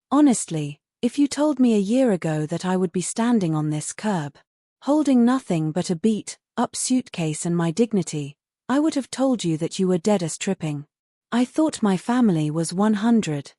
Honestly, if you told me a year ago that I would be standing on this curb, holding nothing but a beat-up suitcase and my dignity, I would have told you that you were dead as tripping. I thought my family was 100.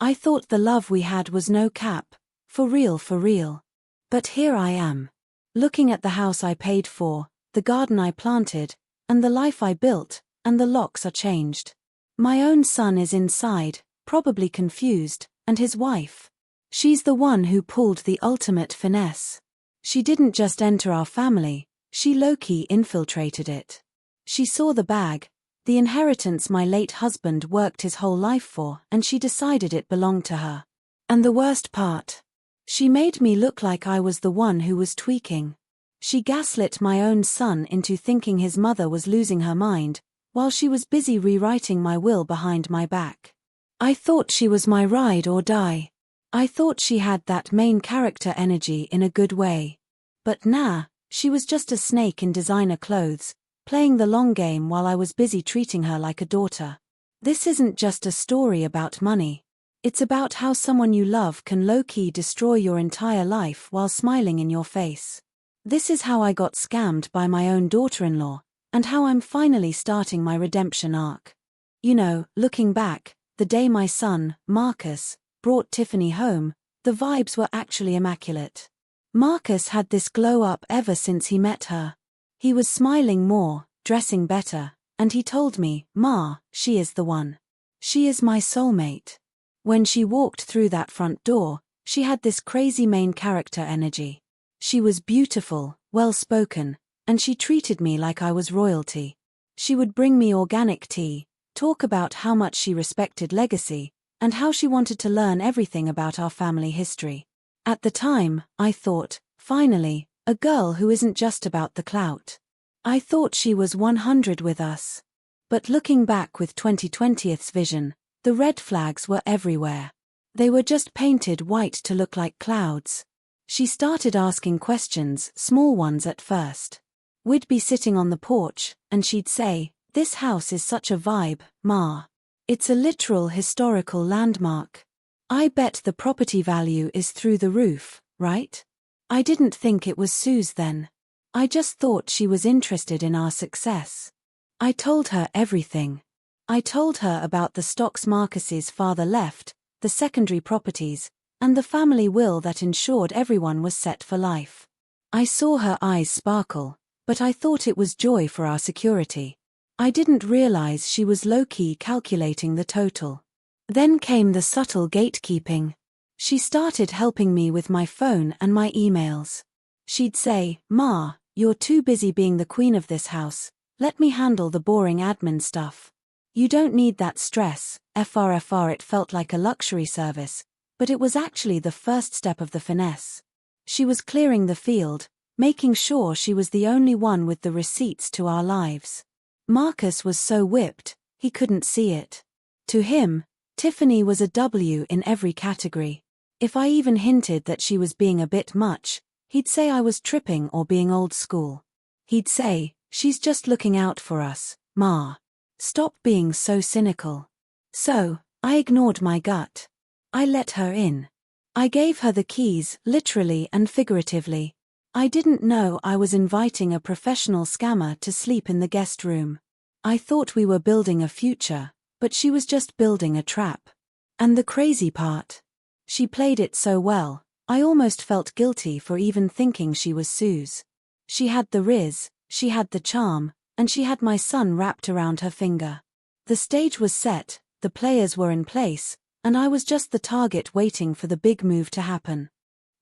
I thought the love we had was no cap, for real for real. But here I am, looking at the house I paid for, the garden I planted, and the life I built, and the locks are changed. My own son is inside, probably confused, and his wife. She's the one who pulled the ultimate finesse. She didn't just enter our family, she lowkey infiltrated it. She saw the bag, the inheritance my late husband worked his whole life for, and she decided it belonged to her. And the worst part? She made me look like I was the one who was tweaking. She gaslit my own son into thinking his mother was losing her mind, while she was busy rewriting my will behind my back. I thought she was my ride or die. I thought she had that main character energy in a good way. But nah, she was just a snake in designer clothes, playing the long game while I was busy treating her like a daughter. This isn't just a story about money. It's about how someone you love can low-key destroy your entire life while smiling in your face. This is how I got scammed by my own daughter-in-law, and how I'm finally starting my redemption arc. You know, looking back, the day my son, Marcus, brought Tiffany home, the vibes were actually immaculate. Marcus had this glow up ever since he met her. He was smiling more, dressing better, and he told me, "Ma, she is the one. She is my soulmate." When she walked through that front door, she had this crazy main character energy. She was beautiful, well-spoken, and she treated me like I was royalty. She would bring me organic tea, talk about how much she respected legacy, and how she wanted to learn everything about our family history. At the time, I thought, finally, a girl who isn't just about the clout. I thought she was 100 with us. But looking back with 2020's vision, the red flags were everywhere. They were just painted white to look like clouds. She started asking questions, small ones at first. We'd be sitting on the porch, and she'd say, "This house is such a vibe, Ma. It's a literal historical landmark. I bet the property value is through the roof, right?" I didn't think it was Sue's then. I just thought she was interested in our success. I told her everything. I told her about the stocks Marcus's father left, the secondary properties, and the family will that ensured everyone was set for life. I saw her eyes sparkle, but I thought it was joy for our security. I didn't realize she was low-key calculating the total. Then came the subtle gatekeeping. She started helping me with my phone and my emails. She'd say, "Ma, you're too busy being the queen of this house. Let me handle the boring admin stuff. You don't need that stress." FRFR, it felt like a luxury service, but it was actually the first step of the finesse. She was clearing the field, making sure she was the only one with the receipts to our lives. Marcus was so whipped, he couldn't see it. To him, Tiffany was a W in every category. If I even hinted that she was being a bit much, he'd say I was tripping or being old school. He'd say, "She's just looking out for us, Ma. Stop being so cynical." So, I ignored my gut. I let her in. I gave her the keys, literally and figuratively. I didn't know I was inviting a professional scammer to sleep in the guest room. I thought we were building a future, but she was just building a trap. And the crazy part? She played it so well, I almost felt guilty for even thinking she was Sue's. She had the riz, she had the charm, and she had my son wrapped around her finger. The stage was set, the players were in place, and I was just the target waiting for the big move to happen.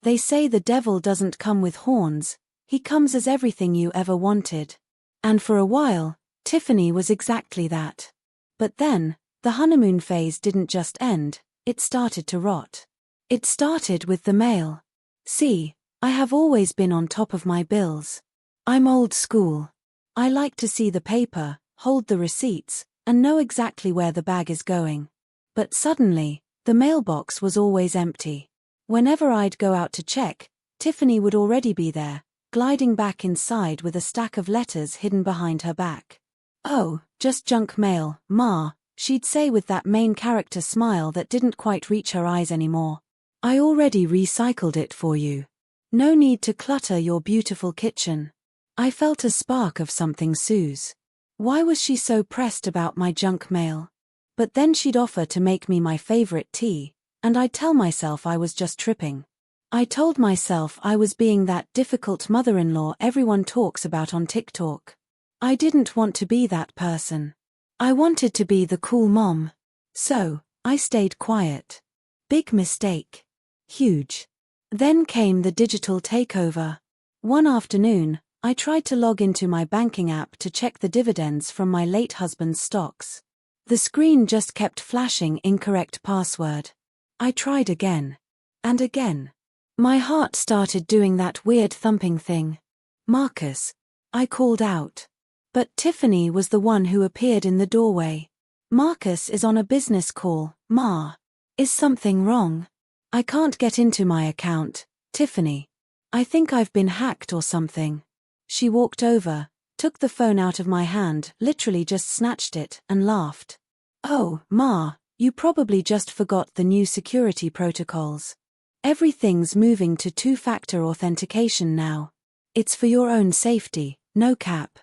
They say the devil doesn't come with horns, he comes as everything you ever wanted. And for a while, Tiffany was exactly that. But then, the honeymoon phase didn't just end, it started to rot. It started with the mail. See, I have always been on top of my bills. I'm old school. I like to see the paper, hold the receipts, and know exactly where the bag is going. But suddenly, the mailbox was always empty. Whenever I'd go out to check, Tiffany would already be there, gliding back inside with a stack of letters hidden behind her back. "Oh, just junk mail, Ma," she'd say with that main character smile that didn't quite reach her eyes anymore. I already recycled it for you. No need to clutter your beautiful kitchen. I felt a spark of something Sue's. Why was she so pressed about my junk mail? But then she'd offer to make me my favorite tea, and I'd tell myself I was just tripping. I told myself I was being that difficult mother-in-law everyone talks about on TikTok. I didn't want to be that person. I wanted to be the cool mom. So, I stayed quiet. Big mistake. Huge. Then came the digital takeover. One afternoon, I tried to log into my banking app to check the dividends from my late husband's stocks. The screen just kept flashing incorrect password. I tried again. And again. My heart started doing that weird thumping thing. Marcus. I called out. But Tiffany was the one who appeared in the doorway. Marcus is on a business call, Ma. Is something wrong? I can't get into my account, Tiffany. I think I've been hacked or something. She walked over, took the phone out of my hand, literally just snatched it, and laughed. Oh, Ma, you probably just forgot the new security protocols. Everything's moving to two-factor authentication now. It's for your own safety, no cap.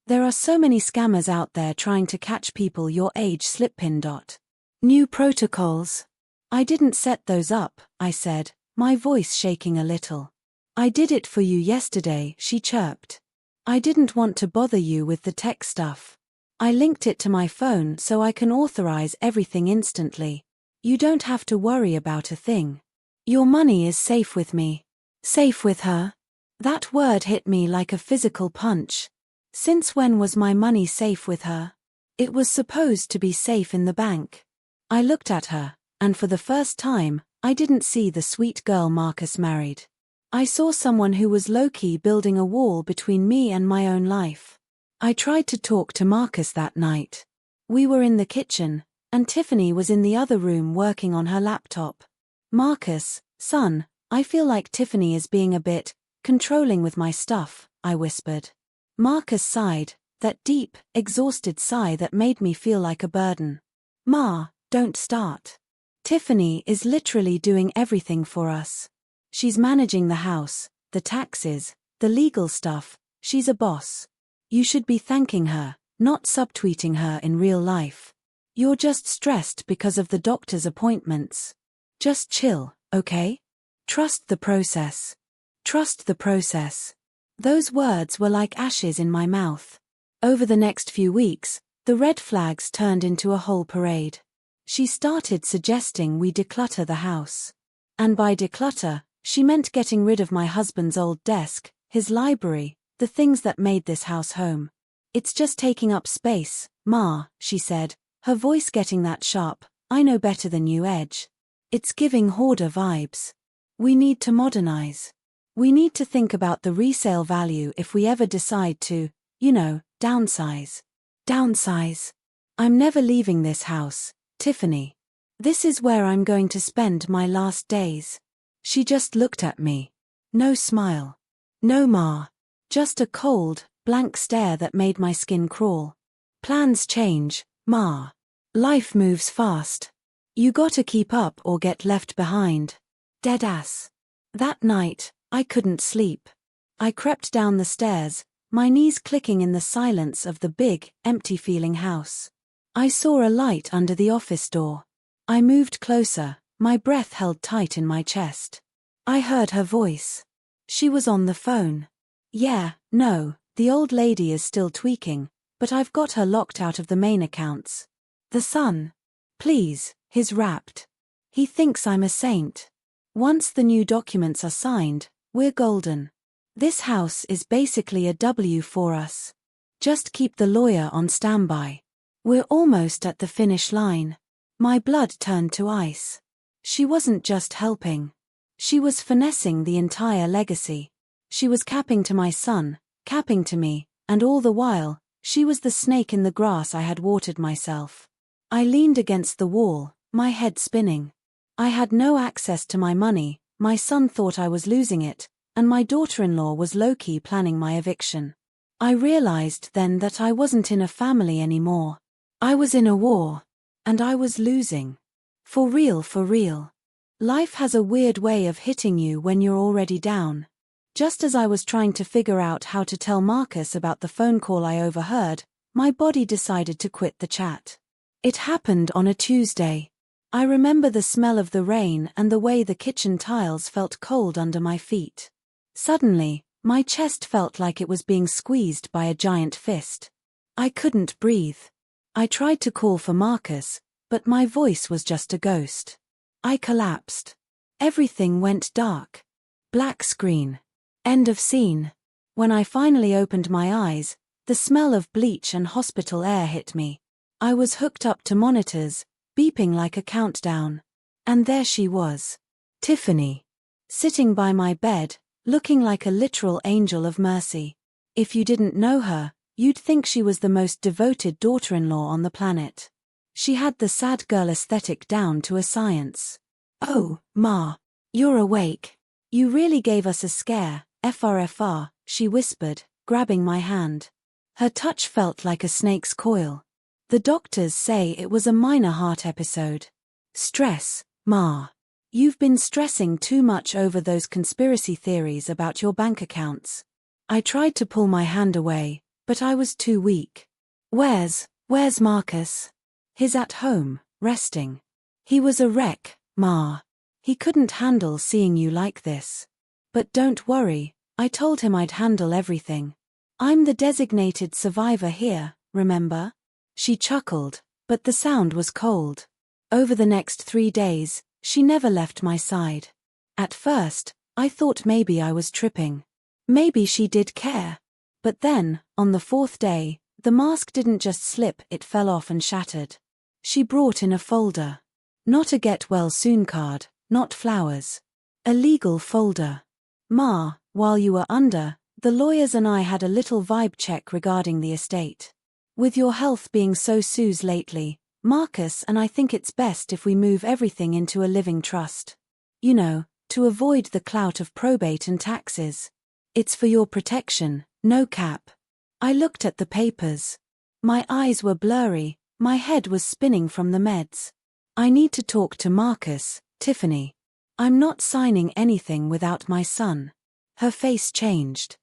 There are so many scammers out there trying to catch people your age. Pin. New protocols. I didn't set those up, I said, my voice shaking a little. I did it for you yesterday, she chirped. I didn't want to bother you with the tech stuff. I linked it to my phone so I can authorize everything instantly. You don't have to worry about a thing. Your money is safe with me. Safe with her? That word hit me like a physical punch. Since when was my money safe with her? It was supposed to be safe in the bank. I looked at her, and for the first time, I didn't see the sweet girl Marcus married. I saw someone who was low-key building a wall between me and my own life. I tried to talk to Marcus that night. We were in the kitchen, and Tiffany was in the other room working on her laptop. Marcus, son, I feel like Tiffany is being a bit controlling with my stuff, I whispered. Marcus sighed, that deep, exhausted sigh that made me feel like a burden. Ma, don't start. Tiffany is literally doing everything for us. She's managing the house, the taxes, the legal stuff. She's a boss. You should be thanking her, not subtweeting her in real life. You're just stressed because of the doctor's appointments. Just chill, okay? Trust the process. Trust the process. Those words were like ashes in my mouth. Over the next few weeks, the red flags turned into a whole parade. She started suggesting we declutter the house. And by declutter, she meant getting rid of my husband's old desk, his library, the things that made this house home. It's just taking up space, Ma, she said, her voice getting that sharp. I know better than you edge. It's giving hoarder vibes. We need to modernize. We need to think about the resale value if we ever decide to, downsize. Downsize. I'm never leaving this house, Tiffany. This is where I'm going to spend my last days. She just looked at me. No smile. No Ma. Just a cold, blank stare that made my skin crawl. Plans change, Ma. Life moves fast. You gotta keep up or get left behind. Deadass. That night, I couldn't sleep. I crept down the stairs, my knees clicking in the silence of the big, empty-feeling house. I saw a light under the office door. I moved closer, my breath held tight in my chest. I heard her voice. She was on the phone. Yeah, no, the old lady is still tweaking, but I've got her locked out of the main accounts. The son. Please, he's wrapped. He thinks I'm a saint. Once the new documents are signed, we're golden. This house is basically a W for us. Just keep the lawyer on standby. We're almost at the finish line. My blood turned to ice. She wasn't just helping. She was finessing the entire legacy. She was capping to my son, capping to me, and all the while, she was the snake in the grass I had watered myself. I leaned against the wall, my head spinning. I had no access to my money, my son thought I was losing it, and my daughter-in-law was low-key planning my eviction. I realized then that I wasn't in a family anymore. I was in a war. And I was losing. For real, for real. Life has a weird way of hitting you when you're already down. Just as I was trying to figure out how to tell Marcus about the phone call I overheard, my body decided to quit the chat. It happened on a Tuesday. I remember the smell of the rain and the way the kitchen tiles felt cold under my feet. Suddenly, my chest felt like it was being squeezed by a giant fist. I couldn't breathe. I tried to call for Marcus, but my voice was just a ghost. I collapsed. Everything went dark. Black screen. End of scene. When I finally opened my eyes, the smell of bleach and hospital air hit me. I was hooked up to monitors, beeping like a countdown. And there she was. Tiffany. Sitting by my bed, looking like a literal angel of mercy. If you didn't know her, you'd think she was the most devoted daughter-in-law on the planet. She had the sad girl aesthetic down to a science. "Oh, Ma. You're awake. You really gave us a scare, FRFR, she whispered, grabbing my hand. Her touch felt like a snake's coil. The doctors say it was a minor heart episode. Stress, Ma. You've been stressing too much over those conspiracy theories about your bank accounts." I tried to pull my hand away, but I was too weak. Where's Marcus?" "He's at home, resting. He was a wreck, Ma. He couldn't handle seeing you like this. But don't worry, I told him I'd handle everything. I'm the designated survivor here, remember?" She chuckled, but the sound was cold. Over the next 3 days, she never left my side. At first, I thought maybe I was tripping. Maybe she did care. But then, on the 4th day, the mask didn't just slip, it fell off and shattered. She brought in a folder. Not a get-well-soon card, not flowers. A legal folder. "Ma, while you were under, the lawyers and I had a little vibe check regarding the estate. With your health being so so's lately, Marcus and I think it's best if we move everything into a living trust. You know, to avoid the clout of probate and taxes. It's for your protection, no cap." I looked at the papers. My eyes were blurry, my head was spinning from the meds. "I need to talk to Marcus, Tiffany. I'm not signing anything without my son." Her face changed.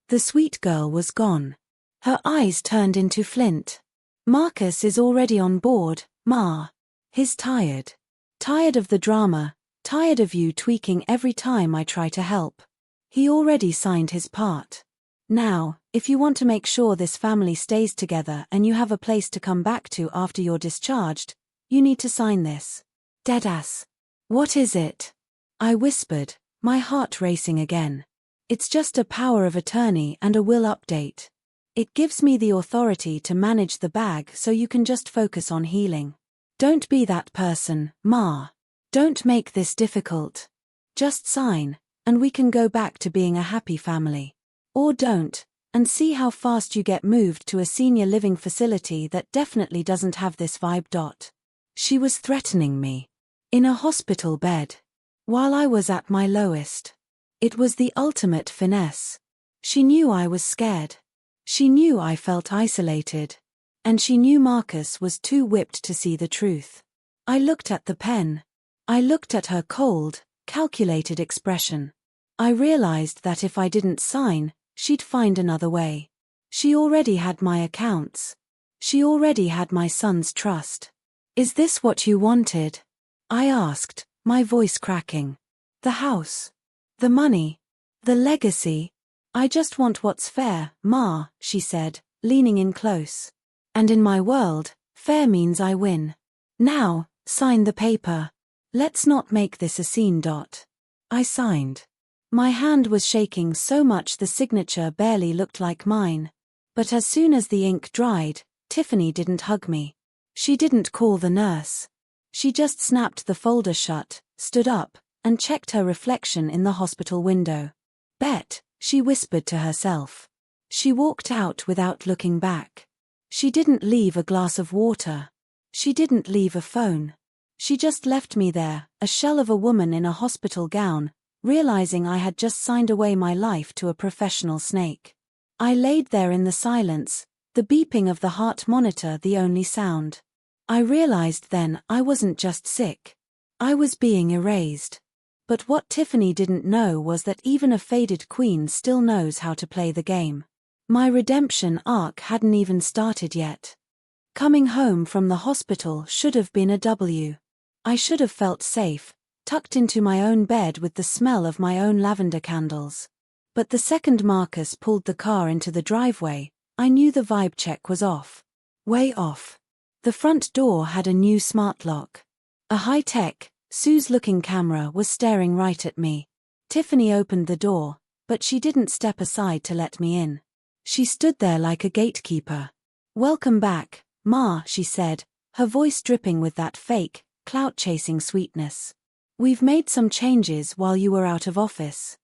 The sweet girl was gone. Her eyes turned into flint. "Marcus is already on board, Ma. He's tired. Tired of the drama, tired of you tweaking every time I try to help. He already signed his part. Now, if you want to make sure this family stays together and you have a place to come back to after you're discharged, you need to sign this." "Deadass. What is it?" I whispered, my heart racing again. "It's just a power of attorney and a will update. It gives me the authority to manage the bag so you can just focus on healing. Don't be that person, Ma. Don't make this difficult. Just sign, and we can go back to being a happy family. Or don't, and see how fast you get moved to a senior living facility that definitely doesn't have this vibe. She was threatening me. In a hospital bed. While I was at my lowest. It was the ultimate finesse. She knew I was scared. She knew I felt isolated. And she knew Marcus was too whipped to see the truth. I looked at the pen. I looked at her cold, calculated expression. I realized that if I didn't sign, she'd find another way. She already had my accounts. She already had my son's trust. "Is this what you wanted?" I asked, my voice cracking. "The house. The money. The legacy. I just want what's fair, Ma," she said, leaning in close. "And in my world, fair means I win. Now, sign the paper. Let's not make this a scene. I signed. My hand was shaking so much the signature barely looked like mine. But as soon as the ink dried, Tiffany didn't hug me. She didn't call the nurse. She just snapped the folder shut, stood up, and checked her reflection in the hospital window. "Bet," she whispered to herself. She walked out without looking back. She didn't leave a glass of water. She didn't leave a phone. She just left me there, a shell of a woman in a hospital gown, realizing I had just signed away my life to a professional snake. I laid there in the silence, the beeping of the heart monitor the only sound. I realized then I wasn't just sick. I was being erased. But what Tiffany didn't know was that even a faded queen still knows how to play the game. My redemption arc hadn't even started yet. Coming home from the hospital should have been a W. I should have felt safe, tucked into my own bed with the smell of my own lavender candles. But the second Marcus pulled the car into the driveway, I knew the vibe check was off. Way off. The front door had a new smart lock. A high-tech, Suze-looking camera was staring right at me. Tiffany opened the door, but she didn't step aside to let me in. She stood there like a gatekeeper. "Welcome back, Ma," she said, her voice dripping with that fake, clout-chasing sweetness. "We've made some changes while you were out of office.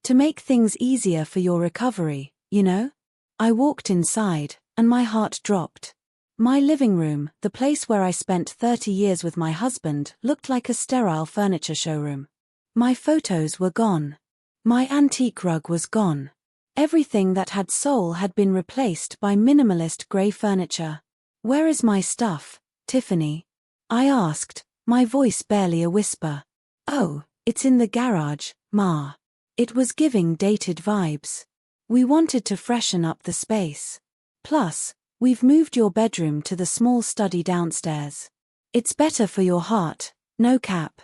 To make things easier for your recovery, you know?" I walked inside, and my heart dropped. My living room, the place where I spent 30 years with my husband, looked like a sterile furniture showroom. My photos were gone. My antique rug was gone. Everything that had soul had been replaced by minimalist grey furniture. "Where is my stuff, Tiffany?" I asked, my voice barely a whisper. "Oh, it's in the garage, Ma." It was giving dated vibes. "We wanted to freshen up the space. Plus, we've moved your bedroom to the small study downstairs. It's better for your heart, no cap.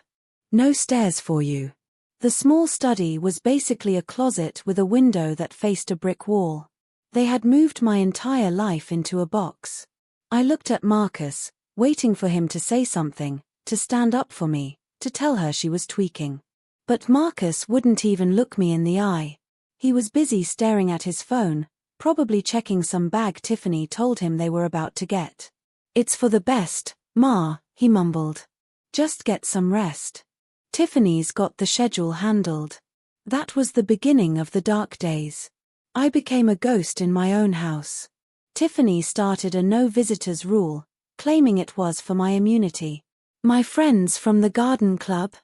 No stairs for you." The small study was basically a closet with a window that faced a brick wall. They had moved my entire life into a box. I looked at Marcus, waiting for him to say something, to stand up for me, to tell her she was tweaking. But Marcus wouldn't even look me in the eye. He was busy staring at his phone, probably checking some bag Tiffany told him they were about to get. "It's for the best, Ma," he mumbled. "Just get some rest. Tiffany's got the schedule handled." That was the beginning of the dark days. I became a ghost in my own house. Tiffany started a no visitors rule, claiming it was for my immunity. My friends from the garden club?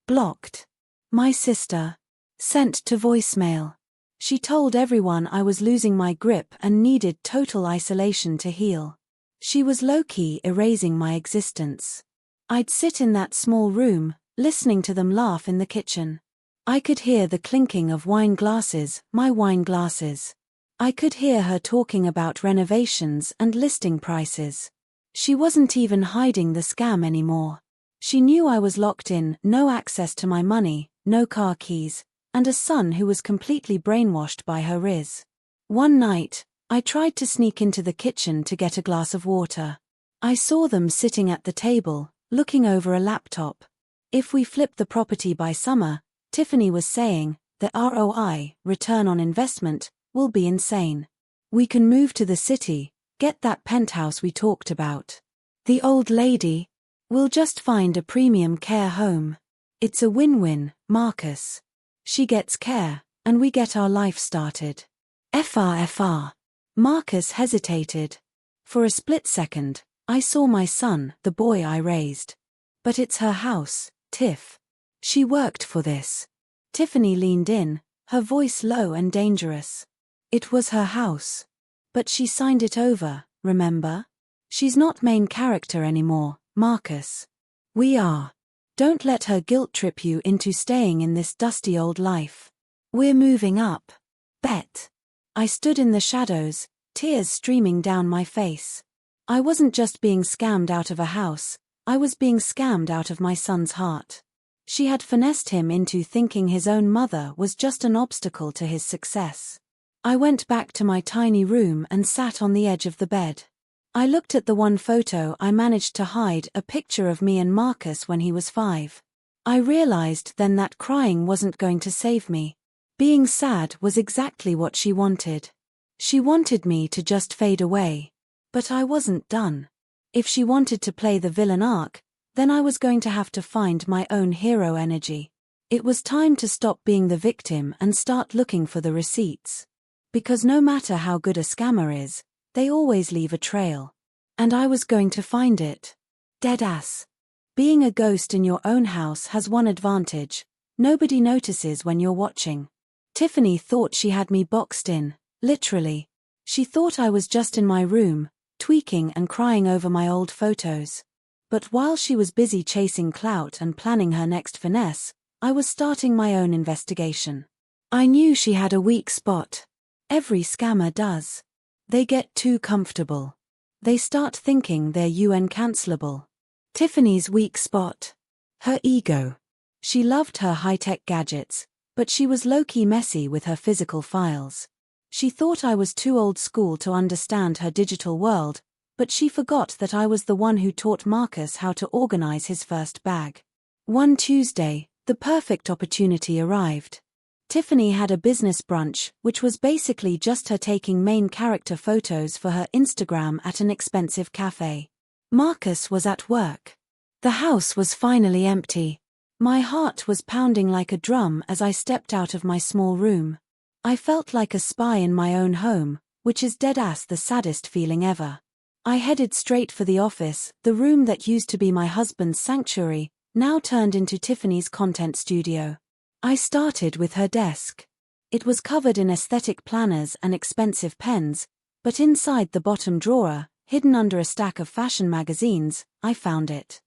Blocked. My sister? Sent to voicemail. She told everyone I was losing my grip and needed total isolation to heal. She was low-key erasing my existence. I'd sit in that small room, listening to them laugh in the kitchen. I could hear the clinking of wine glasses, my wine glasses. I could hear her talking about renovations and listing prices. She wasn't even hiding the scam anymore. She knew I was locked in, no access to my money, no car keys, and a son who was completely brainwashed by her riz. One night, I tried to sneak into the kitchen to get a glass of water. I saw them sitting at the table, looking over a laptop. "If we flip the property by summer," Tiffany was saying, "the ROI, return on investment, will be insane. We can move to the city, get that penthouse we talked about. The old lady, we'll just find a premium care home. It's a win-win, Marcus. She gets care, and we get our life started." FR. Marcus hesitated. For a split second, I saw my son, the boy I raised. "But it's her house, Tiff. She worked for this." Tiffany leaned in, her voice low and dangerous. "It was her house. But she signed it over, remember? She's not main character anymore, Marcus. We are. Don't let her guilt trip you into staying in this dusty old life. We're moving up. Bet." I stood in the shadows, tears streaming down my face. I wasn't just being scammed out of a house, I was being scammed out of my son's heart. She had finessed him into thinking his own mother was just an obstacle to his success. I went back to my tiny room and sat on the edge of the bed. I looked at the one photo I managed to hide, a picture of me and Marcus when he was 5. I realized then that crying wasn't going to save me. Being sad was exactly what she wanted. She wanted me to just fade away. But I wasn't done. If she wanted to play the villain arc, then I was going to have to find my own hero energy. It was time to stop being the victim and start looking for the receipts. Because no matter how good a scammer is, they always leave a trail. And I was going to find it. Deadass. Being a ghost in your own house has one advantage: nobody notices when you're watching. Tiffany thought she had me boxed in, literally. She thought I was just in my room, tweaking and crying over my old photos. But while she was busy chasing clout and planning her next finesse, I was starting my own investigation. I knew she had a weak spot. Every scammer does. They get too comfortable. They start thinking they're uncancelable. Tiffany's weak spot. Her ego. She loved her high-tech gadgets, but she was low-key messy with her physical files. She thought I was too old school to understand her digital world, but she forgot that I was the one who taught Marcus how to organize his first bag. One Tuesday, the perfect opportunity arrived. Tiffany had a business brunch, which was basically just her taking main character photos for her Instagram at an expensive cafe. Marcus was at work. The house was finally empty. My heart was pounding like a drum as I stepped out of my small room. I felt like a spy in my own home, which is deadass the saddest feeling ever. I headed straight for the office, the room that used to be my husband's sanctuary, now turned into Tiffany's content studio. I started with her desk. It was covered in aesthetic planners and expensive pens, but inside the bottom drawer, hidden under a stack of fashion magazines, I found it.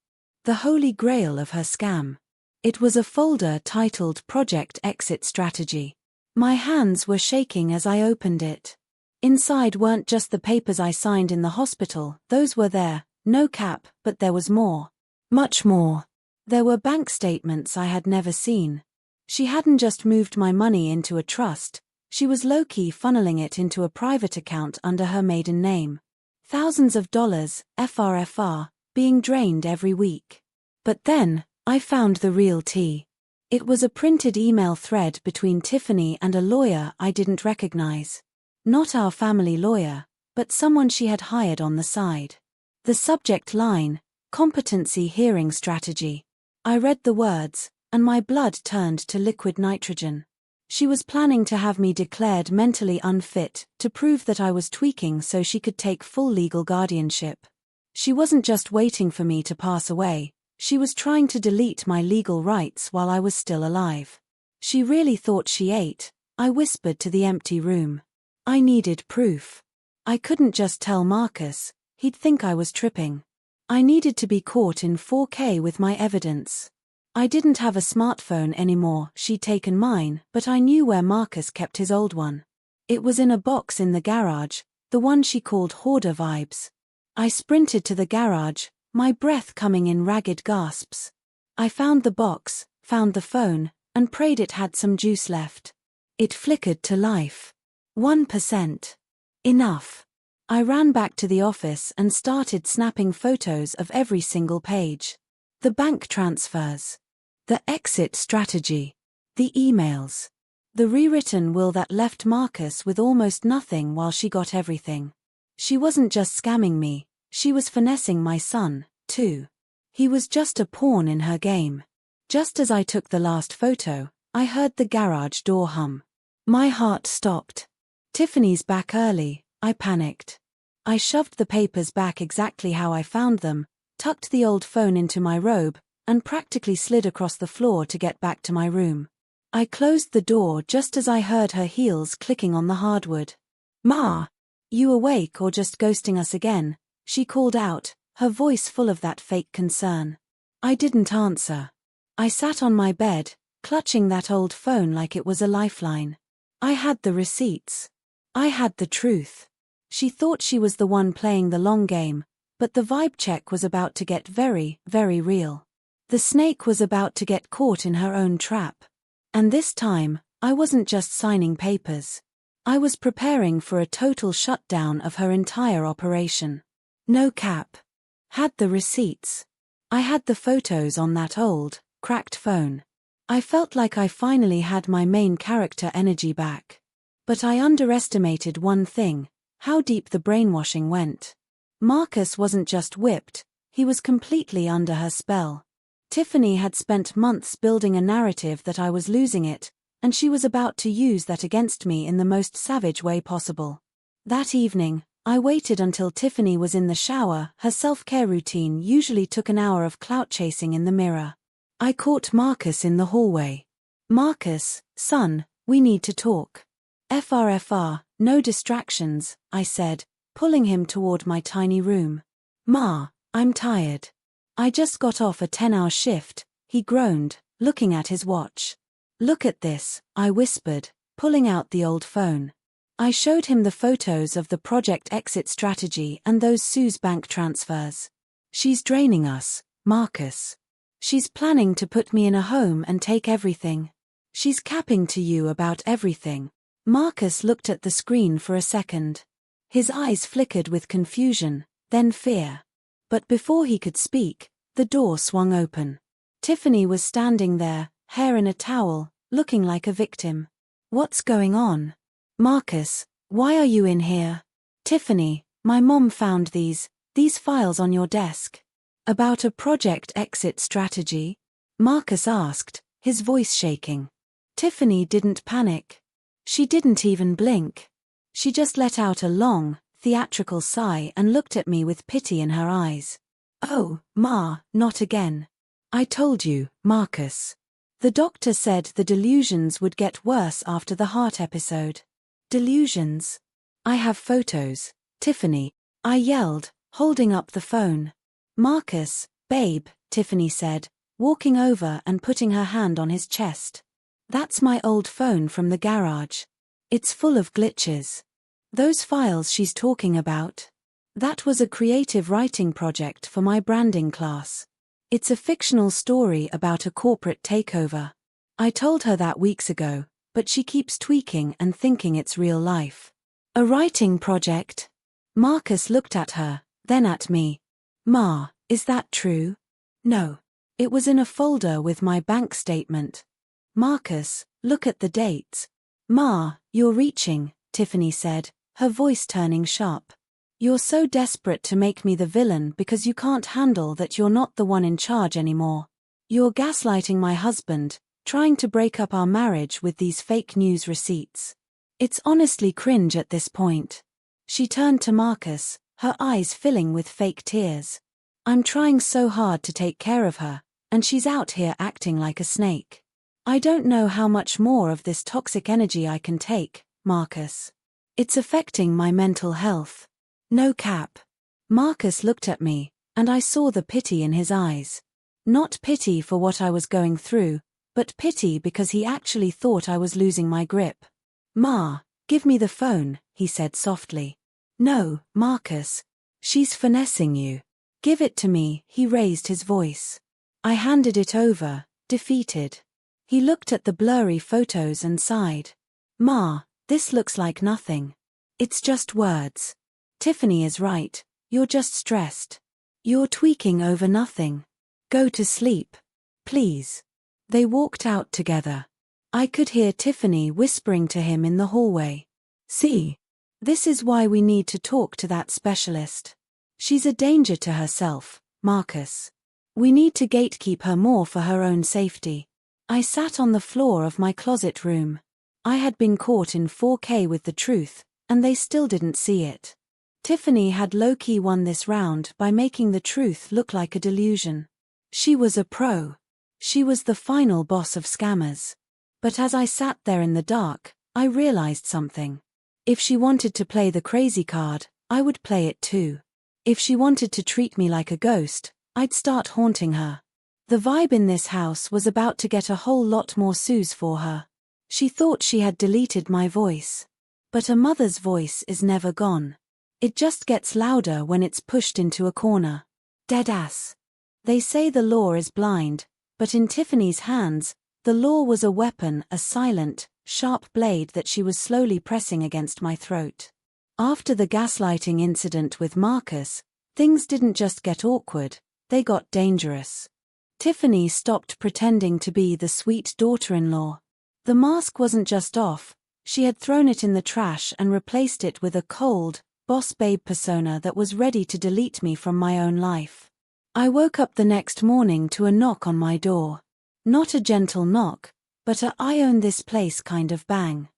The holy grail of her scam. It was a folder titled Project Exit Strategy. My hands were shaking as I opened it. Inside weren't just the papers I signed in the hospital, those were there, no cap, but there was more. Much more. There were bank statements I had never seen. She hadn't just moved my money into a trust, she was low-key funneling it into a private account under her maiden name. Thousands of dollars, FRFR, being drained every week. But then, I found the real tea. It was a printed email thread between Tiffany and a lawyer I didn't recognize. Not our family lawyer, but someone she had hired on the side. The subject line, Competency Hearing Strategy. I read the words, and my blood turned to liquid nitrogen. She was planning to have me declared mentally unfit to prove that I was tweaking so she could take full legal guardianship. She wasn't just waiting for me to pass away, she was trying to delete my legal rights while I was still alive. She really thought she ate, I whispered to the empty room. I needed proof. I couldn't just tell Marcus, he'd think I was tripping. I needed to be caught in 4K with my evidence. I didn't have a smartphone anymore, she'd taken mine, but I knew where Marcus kept his old one. It was in a box in the garage, the one she called hoarder vibes. I sprinted to the garage, my breath coming in ragged gasps. I found the box, found the phone, and prayed it had some juice left. It flickered to life. 1%. Enough. I ran back to the office and started snapping photos of every single page. The bank transfers. The exit strategy. The emails. The rewritten will that left Marcus with almost nothing while she got everything. She wasn't just scamming me, she was finessing my son, too. He was just a pawn in her game. Just as I took the last photo, I heard the garage door hum. My heart stopped. Tiffany's back early, I panicked. I shoved the papers back exactly how I found them, tucked the old phone into my robe, and practically slid across the floor to get back to my room. I closed the door just as I heard her heels clicking on the hardwood. "Ma! You awake or just ghosting us again?" she called out, her voice full of that fake concern. I didn't answer. I sat on my bed, clutching that old phone like it was a lifeline. I had the receipts. I had the truth. She thought she was the one playing the long game, but the vibe check was about to get very, very real. The snake was about to get caught in her own trap. And this time, I wasn't just signing papers. I was preparing for a total shutdown of her entire operation. No cap. Had the receipts. I had the photos on that old, cracked phone. I felt like I finally had my main character energy back. But I underestimated one thing, how deep the brainwashing went. Marcus wasn't just whipped, he was completely under her spell. Tiffany had spent months building a narrative that I was losing it, and she was about to use that against me in the most savage way possible. That evening, I waited until Tiffany was in the shower. Her self-care routine usually took an hour of clout chasing in the mirror. I caught Marcus in the hallway. "Marcus, son, we need to talk." "FRFR, no distractions," I said, pulling him toward my tiny room. "Ma, I'm tired. I just got off a 10-hour shift, he groaned, looking at his watch. Look at this, I whispered, pulling out the old phone. I showed him the photos of the project exit strategy and those Sue's bank transfers. She's draining us, Marcus. She's planning to put me in a home and take everything. She's capping to you about everything. Marcus looked at the screen for a second. His eyes flickered with confusion, then fear. But before he could speak, the door swung open. Tiffany was standing there, hair in a towel, looking like a victim. What's going on? Marcus, why are you in here? Tiffany, my mom found these files on your desk. About a project exit strategy? Marcus asked, his voice shaking. Tiffany didn't panic. She didn't even blink. She just let out a long, theatrical sigh and looked at me with pity in her eyes. Oh, Ma, not again. I told you, Marcus. The doctor said the delusions would get worse after the heart episode. Delusions? I have photos, Tiffany, I yelled, holding up the phone. Marcus, babe, Tiffany said, walking over and putting her hand on his chest. That's my old phone from the garage. It's full of glitches. Those files she's talking about? That was a creative writing project for my branding class. It's a fictional story about a corporate takeover. I told her that weeks ago, but she keeps tweaking and thinking it's real life. A writing project? Marcus looked at her, then at me. Ma, is that true? No. It was in a folder with my bank statement. Marcus, look at the dates. Ma, you're reaching, Tiffany said, her voice turning sharp. You're so desperate to make me the villain because you can't handle that you're not the one in charge anymore. You're gaslighting my husband, trying to break up our marriage with these fake news receipts. It's honestly cringe at this point. She turned to Marcus, her eyes filling with fake tears. I'm trying so hard to take care of her, and she's out here acting like a snake. I don't know how much more of this toxic energy I can take, Marcus. It's affecting my mental health. No cap. Marcus looked at me, and I saw the pity in his eyes. Not pity for what I was going through, but pity because he actually thought I was losing my grip. Ma, give me the phone, he said softly. No, Marcus. She's finessing you. Give it to me, he raised his voice. I handed it over, defeated. He looked at the blurry photos and sighed. Ma, this looks like nothing. It's just words. Tiffany is right, you're just stressed. You're tweaking over nothing. Go to sleep. Please. They walked out together. I could hear Tiffany whispering to him in the hallway. See? This is why we need to talk to that specialist. She's a danger to herself, Marcus. We need to gatekeep her more for her own safety. I sat on the floor of my closet room. I had been caught in 4K with the truth, and they still didn't see it. Tiffany had low-key won this round by making the truth look like a delusion. She was a pro. She was the final boss of scammers. But as I sat there in the dark, I realized something. If she wanted to play the crazy card, I would play it too. If she wanted to treat me like a ghost, I'd start haunting her. The vibe in this house was about to get a whole lot more Sue's for her. She thought she had deleted my voice. But a mother's voice is never gone. It just gets louder when it's pushed into a corner. Deadass. They say the law is blind, but in Tiffany's hands, the law was a weapon, a silent, sharp blade that she was slowly pressing against my throat. After the gaslighting incident with Marcus, things didn't just get awkward, they got dangerous. Tiffany stopped pretending to be the sweet daughter-in-law. The mask wasn't just off, she had thrown it in the trash and replaced it with a cold, boss babe persona that was ready to delete me from my own life. I woke up the next morning to a knock on my door. Not a gentle knock, but a I own this place kind of bang.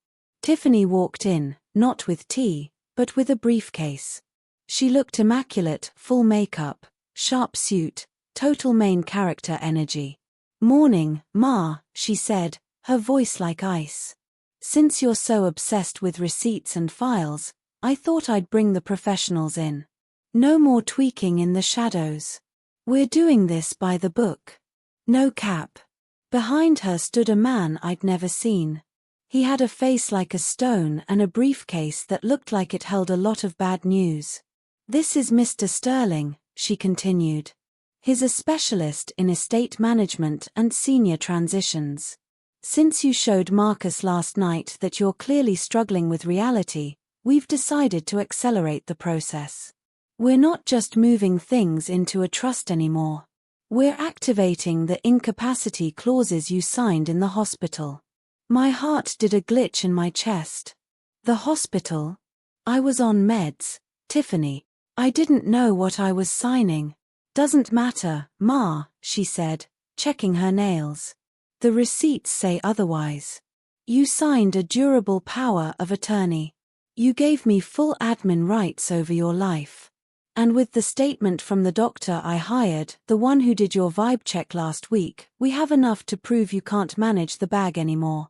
Tiffany walked in, not with tea, but with a briefcase. She looked immaculate, full makeup, sharp suit, total main character energy. Morning, Ma, she said, her voice like ice. Since you're so obsessed with receipts and files, I thought I'd bring the professionals in. No more tweaking in the shadows. We're doing this by the book. No cap. Behind her stood a man I'd never seen. He had a face like a stone and a briefcase that looked like it held a lot of bad news. This is Mr. Sterling, she continued. He's a specialist in estate management and senior transitions. Since you showed Marcus last night that you're clearly struggling with reality, we've decided to accelerate the process. We're not just moving things into a trust anymore. We're activating the incapacity clauses you signed in the hospital. My heart did a glitch in my chest. The hospital? I was on meds, Tiffany. I didn't know what I was signing. Doesn't matter, Ma, she said, checking her nails. The receipts say otherwise. You signed a durable power of attorney. You gave me full admin rights over your life. And with the statement from the doctor I hired, the one who did your vibe check last week, we have enough to prove you can't manage the bag anymore.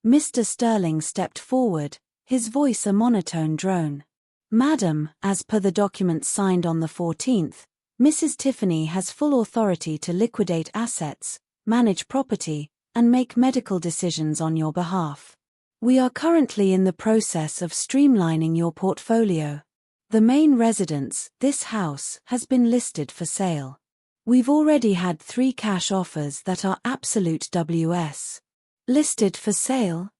Mr. Sterling stepped forward, his voice a monotone drone. Madam, as per the documents signed on the 14th, Mrs. Tiffany has full authority to liquidate assets, manage property, and make medical decisions on your behalf. We are currently in the process of streamlining your portfolio. The main residence, this house, has been listed for sale. We've already had 3 cash offers that are absolute WS. Listed for sale?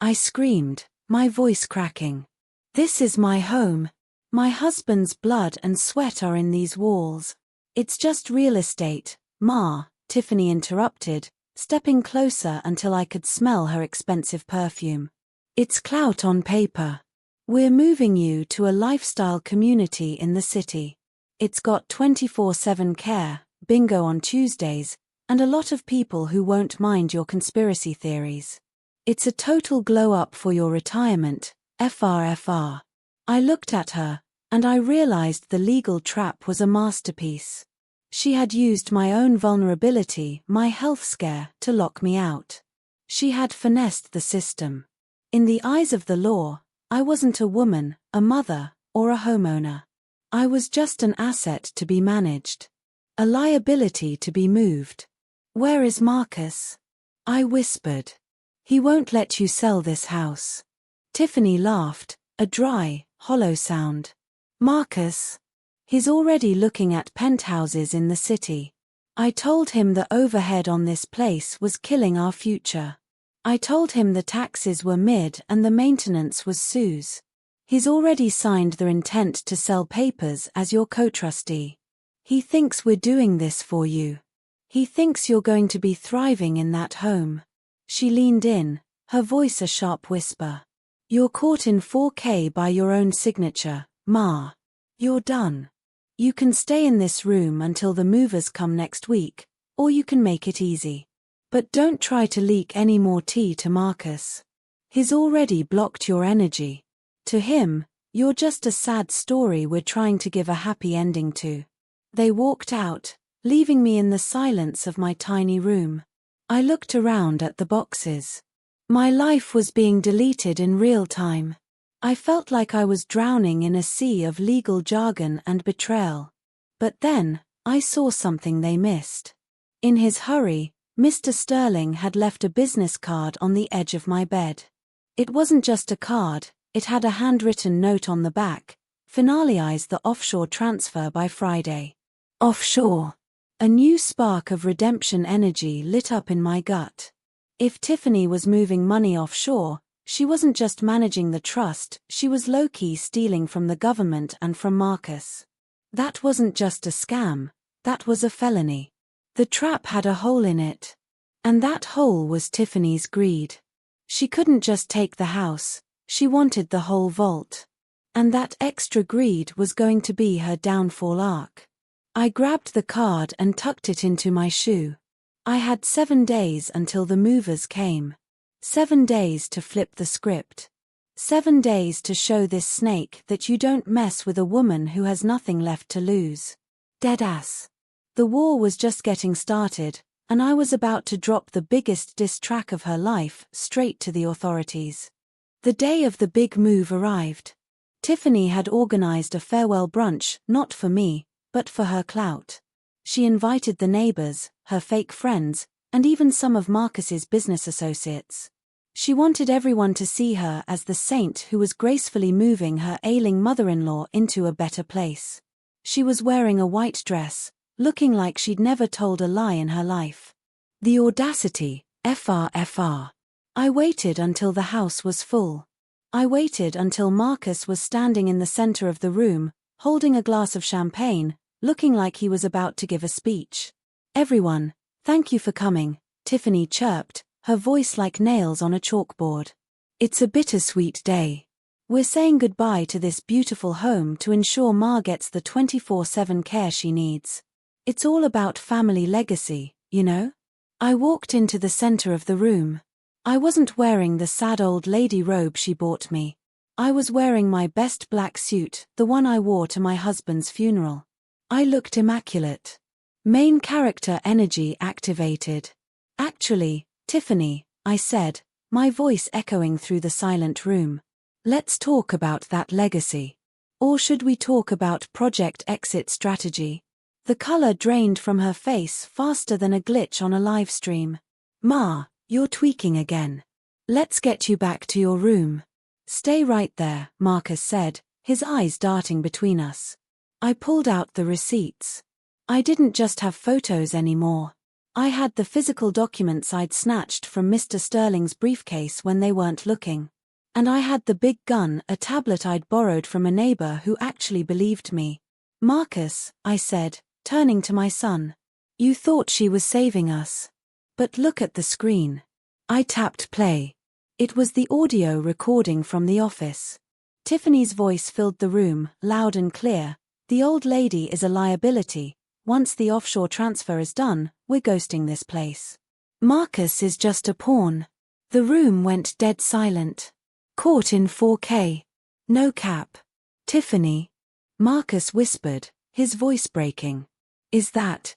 I screamed, my voice cracking. This is my home. My husband's blood and sweat are in these walls. It's just real estate, Ma, Tiffany interrupted, stepping closer until I could smell her expensive perfume. It's clout on paper. We're moving you to a lifestyle community in the city. It's got 24/7 care, bingo on Tuesdays, and a lot of people who won't mind your conspiracy theories. It's a total glow-up for your retirement, FRFR. I looked at her, and I realized the legal trap was a masterpiece. She had used my own vulnerability, my health scare, to lock me out. She had finessed the system. In the eyes of the law, I wasn't a woman, a mother, or a homeowner. I was just an asset to be managed. A liability to be moved. Where is Marcus? I whispered. He won't let you sell this house. Tiffany laughed, a dry, hollow sound. Marcus? He's already looking at penthouses in the city. I told him the overhead on this place was killing our future. I told him the taxes were mid and the maintenance was Sue's. He's already signed the intent to sell papers as your co-trustee. He thinks we're doing this for you. He thinks you're going to be thriving in that home. She leaned in, her voice a sharp whisper. You're caught in 4K by your own signature, Ma. You're done. You can stay in this room until the movers come next week, or you can make it easy. But don't try to leak any more tea to Marcus. He's already blocked your energy. To him, you're just a sad story we're trying to give a happy ending to. They walked out, leaving me in the silence of my tiny room. I looked around at the boxes. My life was being deleted in real time. I felt like I was drowning in a sea of legal jargon and betrayal. But then, I saw something they missed. In his hurry, Mr. Sterling had left a business card on the edge of my bed. It wasn't just a card, it had a handwritten note on the back, finalize the offshore transfer by Friday. Offshore. A new spark of redemption energy lit up in my gut. If Tiffany was moving money offshore, she wasn't just managing the trust, she was low-key stealing from the government and from Marcus. That wasn't just a scam, that was a felony. The trap had a hole in it. And that hole was Tiffany's greed. She couldn't just take the house, she wanted the whole vault. And that extra greed was going to be her downfall arc. I grabbed the card and tucked it into my shoe. I had 7 days until the movers came. 7 days to flip the script. 7 days to show this snake that you don't mess with a woman who has nothing left to lose. Deadass. The war was just getting started, and I was about to drop the biggest diss track of her life straight to the authorities. The day of the big move arrived. Tiffany had organized a farewell brunch, not for me, but for her clout. She invited the neighbors, her fake friends, and even some of Marcus's business associates. She wanted everyone to see her as the saint who was gracefully moving her ailing mother-in-law into a better place. She was wearing a white dress, looking like she'd never told a lie in her life. The audacity, FR. I waited until the house was full. I waited until Marcus was standing in the center of the room, holding a glass of champagne, looking like he was about to give a speech. "Everyone, thank you for coming," Tiffany chirped, her voice like nails on a chalkboard. "It's a bittersweet day. We're saying goodbye to this beautiful home to ensure Ma gets the 24/7 care she needs. It's all about family legacy, you know?" I walked into the center of the room. I wasn't wearing the sad old lady robe she bought me. I was wearing my best black suit, the one I wore to my husband's funeral. I looked immaculate. Main character energy activated. "Actually, Tiffany," I said, my voice echoing through the silent room. "Let's talk about that legacy. Or should we talk about Project Exit strategy?" The color drained from her face faster than a glitch on a live stream. "Ma, you're tweaking again. Let's get you back to your room." "Stay right there," Marcus said, his eyes darting between us. I pulled out the receipts. I didn't just have photos anymore. I had the physical documents I'd snatched from Mr. Sterling's briefcase when they weren't looking. And I had the big gun, a tablet I'd borrowed from a neighbor who actually believed me. "Marcus," I said, turning to my son. "You thought she was saving us. But look at the screen." I tapped play. It was the audio recording from the office. Tiffany's voice filled the room, loud and clear. "The old lady is a liability. Once the offshore transfer is done, we're ghosting this place. Marcus is just a pawn." The room went dead silent. "Caught in 4K. No cap. Tiffany." Marcus whispered, his voice breaking. Is that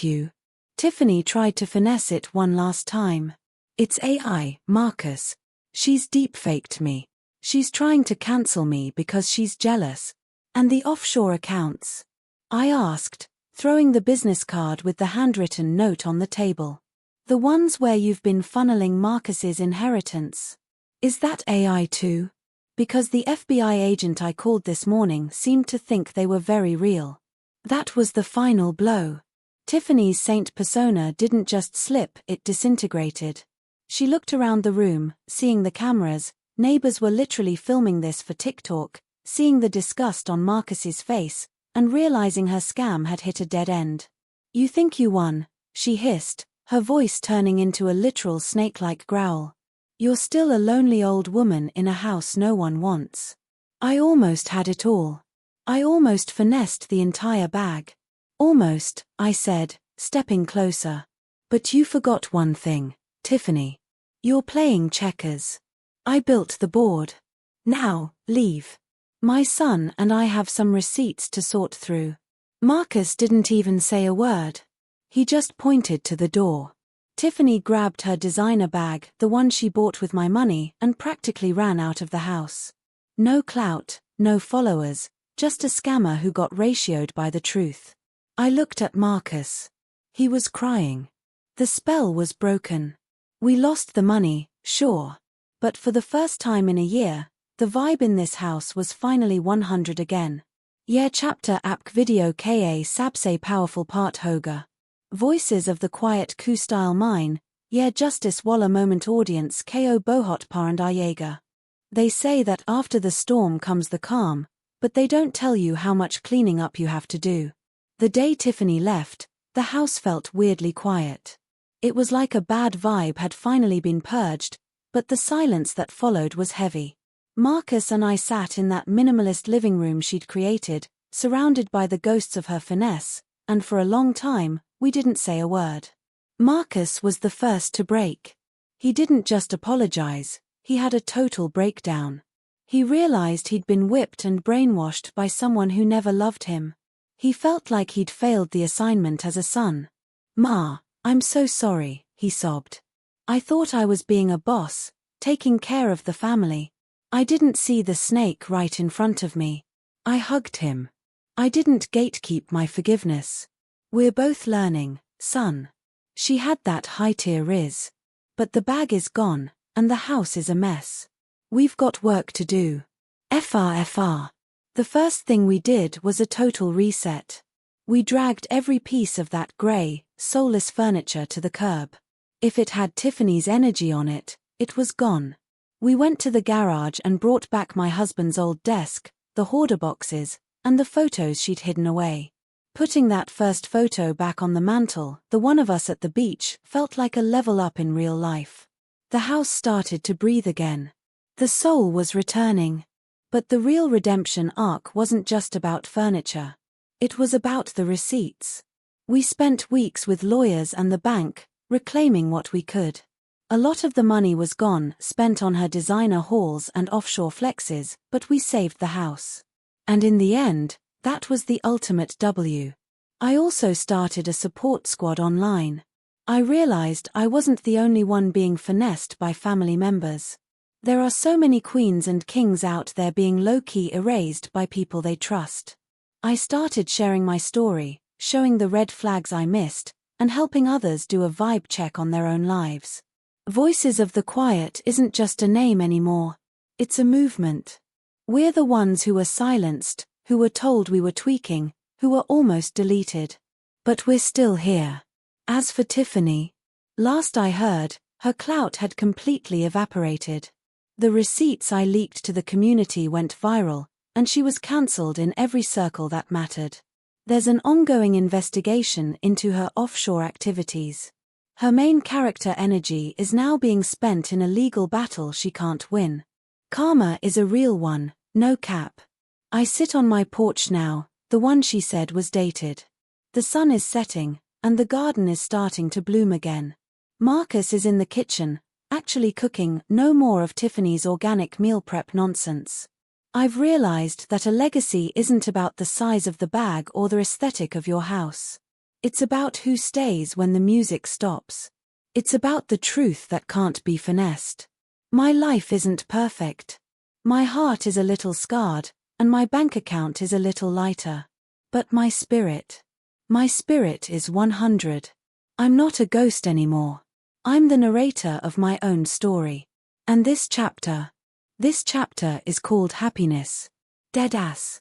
you?" Tiffany tried to finesse it one last time. "It's AI, Marcus. She's deepfaked me. She's trying to cancel me because she's jealous." "And the offshore accounts?" I asked, throwing the business card with the handwritten note on the table. "The ones where you've been funneling Marcus's inheritance. Is that AI too?" Because the FBI agent I called this morning seemed to think they were very real. That was the final blow. Tiffany's saint persona didn't just slip, it disintegrated. She looked around the room, seeing the cameras. Neighbors were literally filming this for TikTok, seeing the disgust on Marcus's face, and realizing her scam had hit a dead end. "You think you won," she hissed, her voice turning into a literal snake-like growl. "You're still a lonely old woman in a house no one wants." I almost had it all. I almost finessed the entire bag. "Almost," I said, stepping closer. "But you forgot one thing, Tiffany. You're playing checkers. I built the board. Now, leave. My son and I have some receipts to sort through." Marcus didn't even say a word. He just pointed to the door. Tiffany grabbed her designer bag, the one she bought with my money, and practically ran out of the house. No clout, no followers, just a scammer who got ratioed by the truth. I looked at Marcus. He was crying. The spell was broken. We lost the money, sure. But for the first time in a year, the vibe in this house was finally 100 again. Yeah, chapter apk video ka sabse powerful part hoga. Voices of the quiet coup style mine, yeah justice walla moment audience ko bohot parandayega. They say that after the storm comes the calm, but they don't tell you how much cleaning up you have to do. The day Tiffany left, the house felt weirdly quiet. It was like a bad vibe had finally been purged, but the silence that followed was heavy. Marcus and I sat in that minimalist living room she'd created, surrounded by the ghosts of her finesse, and for a long time, we didn't say a word. Marcus was the first to break. He didn't just apologize, he had a total breakdown. He realized he'd been whipped and brainwashed by someone who never loved him. He felt like he'd failed the assignment as a son. "Ma, I'm so sorry," he sobbed. "I thought I was being a boss, taking care of the family. I didn't see the snake right in front of me." I hugged him. I didn't gatekeep my forgiveness. We're both learning, son. She had that high-tier riz. But the bag is gone, and the house is a mess. We've got work to do. FR. The first thing we did was a total reset. We dragged every piece of that grey, soulless furniture to the curb. If it had Tiffany's energy on it, it was gone. We went to the garage and brought back my husband's old desk, the hoarder boxes, and the photos she'd hidden away. Putting that first photo back on the mantel, the one of us at the beach, felt like a level up in real life. The house started to breathe again. The soul was returning. But the real redemption arc wasn't just about furniture. It was about the receipts. We spent weeks with lawyers and the bank, reclaiming what we could. A lot of the money was gone, spent on her designer hauls and offshore flexes, but we saved the house. And in the end, that was the ultimate W. I also started a support squad online. I realized I wasn't the only one being finessed by family members. There are so many queens and kings out there being low-key erased by people they trust. I started sharing my story, showing the red flags I missed, and helping others do a vibe check on their own lives. Voices of the Quiet isn't just a name anymore. It's a movement. We're the ones who were silenced, who were told we were tweaking, who were almost deleted. But we're still here. As for Tiffany, last I heard, her clout had completely evaporated. The receipts I leaked to the community went viral, and she was cancelled in every circle that mattered. There's an ongoing investigation into her offshore activities. Her main character energy is now being spent in a legal battle she can't win. Karma is a real one, no cap. I sit on my porch now, the one she said was dated. The sun is setting, and the garden is starting to bloom again. Marcus is in the kitchen, actually cooking no more of Tiffany's organic meal prep nonsense. I've realized that a legacy isn't about the size of the bag or the aesthetic of your house. It's about who stays when the music stops. It's about the truth that can't be finessed. My life isn't perfect. My heart is a little scarred, and my bank account is a little lighter. But my spirit is 100. I'm not a ghost anymore. I'm the narrator of my own story. And this chapter is called Happiness. Deadass.